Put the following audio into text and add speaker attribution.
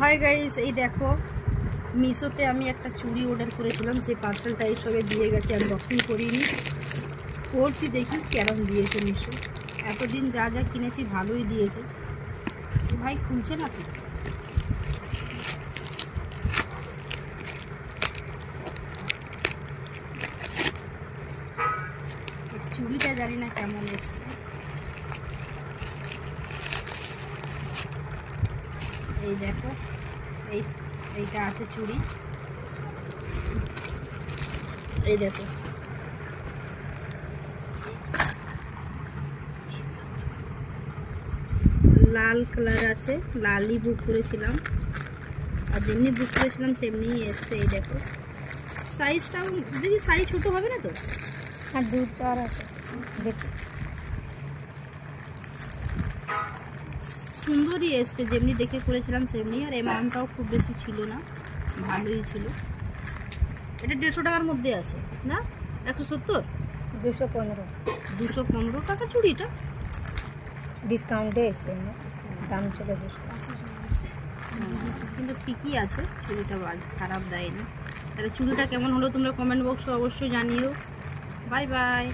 Speaker 1: Hi guys, এই দেখো মিশোতে আমি একটা চুড়ি অর্ডার করেছিলাম, সেই পার্সেলটা এই সবে দিয়ে গেছে। আনবক্সিং করিনি, করছি দেখি কেমন দিয়েছে মিশো। এতদিন যা যা কিনেছি ভালোই দিয়েছে। ভাই খুলছে না তো, চুড়িটা জানি না কেমন এসছে। এই দেখো, এইটা আছে চুড়ি। এই দেখো, লাল কালার আছে, লালই বুক করেছিলাম, আর যেমনি বুক করেছিলাম সেমনিই এসছে। এই দেখো সাইজটাও দেখি, সাইজ ছোটো হবে না তো?
Speaker 2: হ্যাঁ, 2-4 আছে। দেখো
Speaker 1: সুন্দরই এসছে, যেমনি দেখে করেছিলাম সেমনি। আর অ্যামাউন্টটাও খুব বেশি ছিল না, ভালোই ছিল। এটা 150 টাকার মধ্যে আছে না? 170,
Speaker 2: 215
Speaker 1: 215 টাকা চুড়িটা।
Speaker 2: ডিসকাউন্টে এসছে, দাম ছিল 200।
Speaker 1: কিন্তু ঠিকই আছে চুড়িটা, খারাপ দেয়নি। তাহলে চুড়িটা কেমন হলো তোমরা কমেন্ট বক্সে অবশ্যই জানিও। Bye bye.